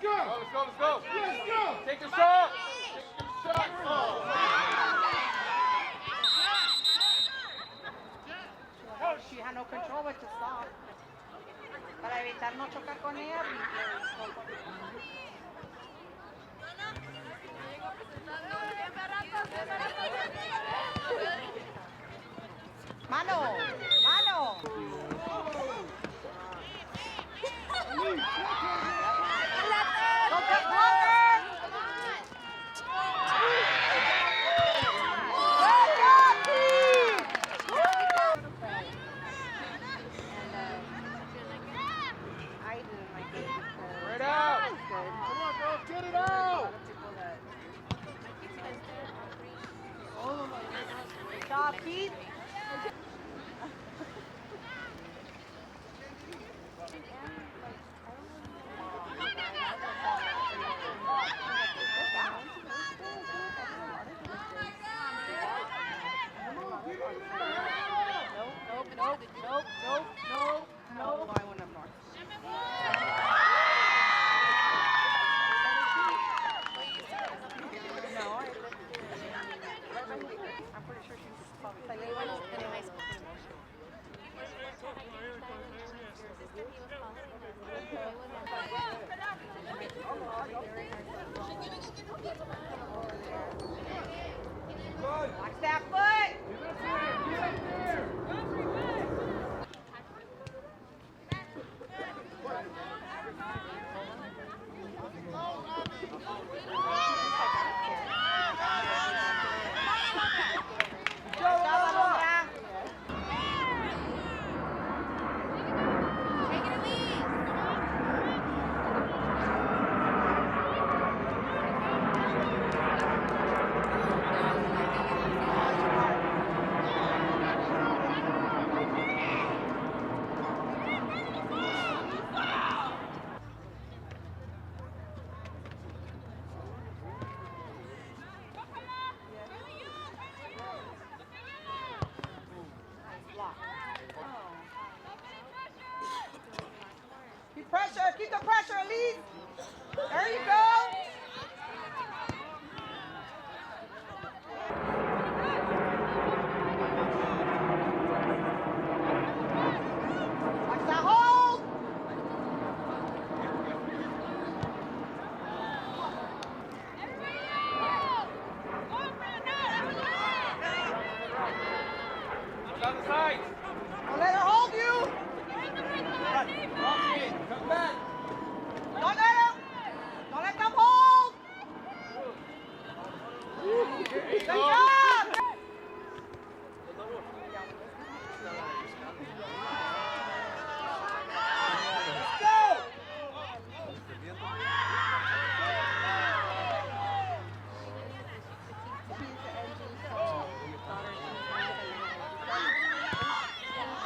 Let's go. Take the shot. She had no control but to stop. Para evitar no chocar con ella. Mano. Don't get longer. Right out. Come on, girls, get it out. Good job, Keith. No. I went up north. No, I'm pretty sure she's probably watch that foot. Keep the pressure, Elise. There you go. Watch that hold. Down the sides. Don't let her hold you. Come back. Don't let them hold. Good job. Let's go.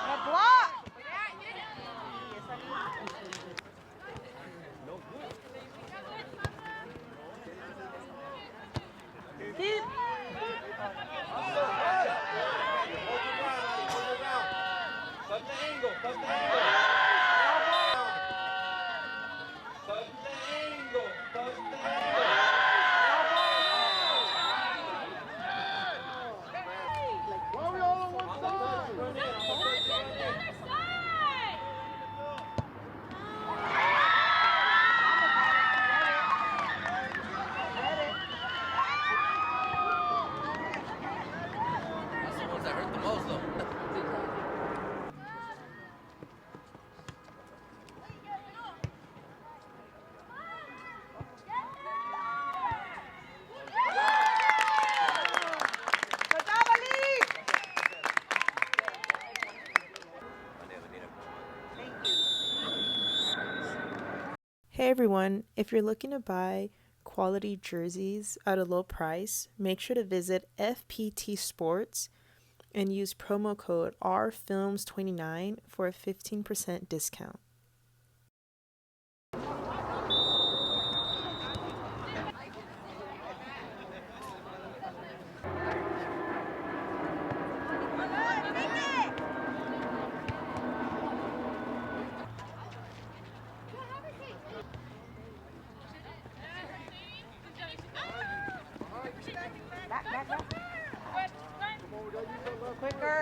Good block. Keep. Cut the angle. Why are we all on one side? That's the ones that hurt the most, though. Good job, Elise. Hey everyone, if you're looking to buy quality jerseys at a low price, make sure to visit FPT Sports and use promo code RFilms29 for a 15% discount.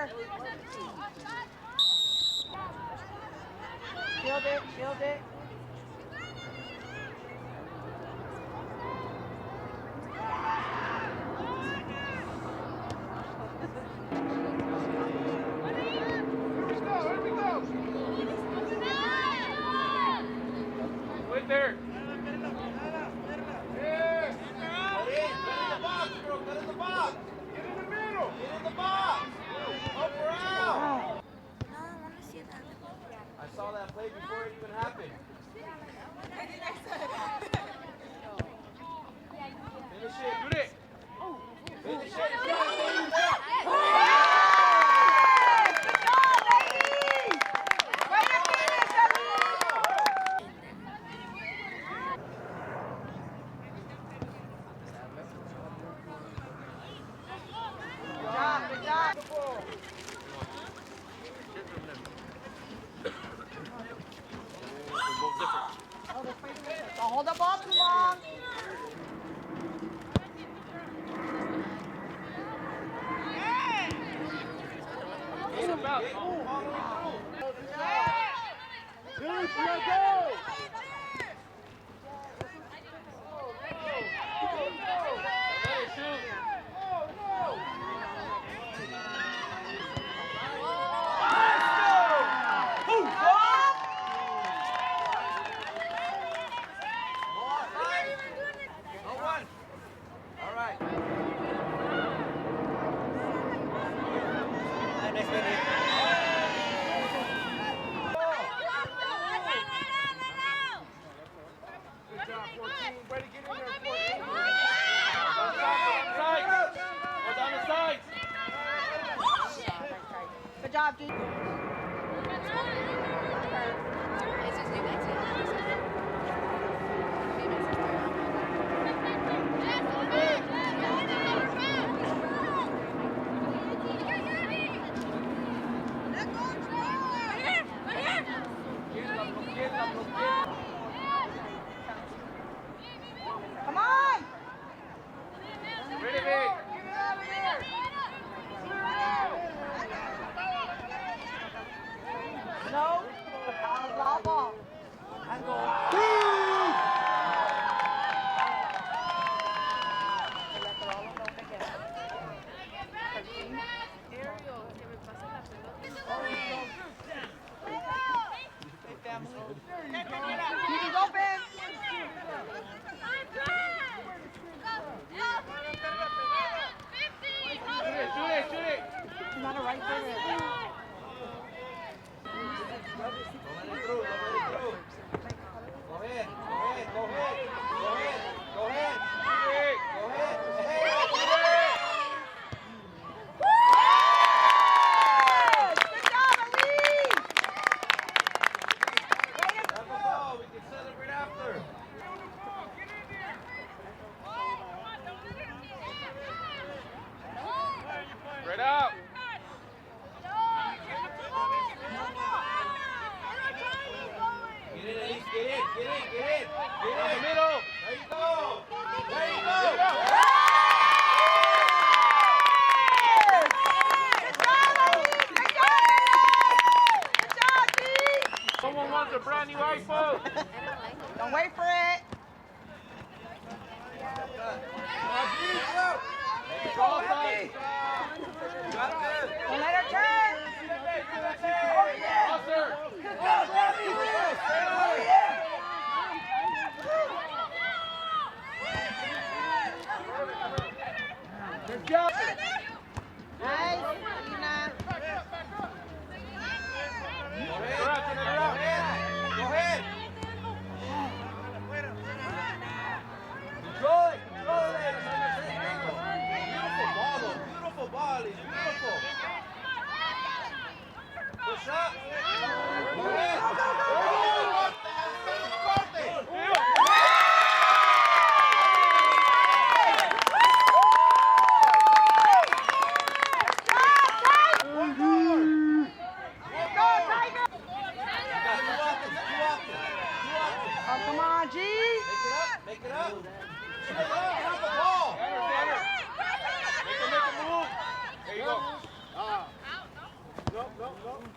there. Shield it, shield it. Here we go. Wait there. Here. Get in the box, bro. Get in the box. Get in the middle. Get in the box. Up or out. I saw that play before it even happened. Finish it. Do it. Finish it. Don't hold the ball too long. It's about. Good job, G. Come on! Ready, Vic. No. Ball, ball. And go. He's open. Shoot it. Not a right footer. Don't let it through. Go ahead. Good job, Elise. Have a ball. We can celebrate after. Spread out. Get in, Elise. Get in. In the middle. There you go. Someone wants a brand new iPhone. Don't wait for it. Don't let her turn. Good job. Nice, Ina. Go ahead. Control it. Beautiful ball, Elise. Beautiful. Push up. Go ahead. Oh, come on, G. Make it up. Shoot it up. Have the ball. Make it move. There you go. Go.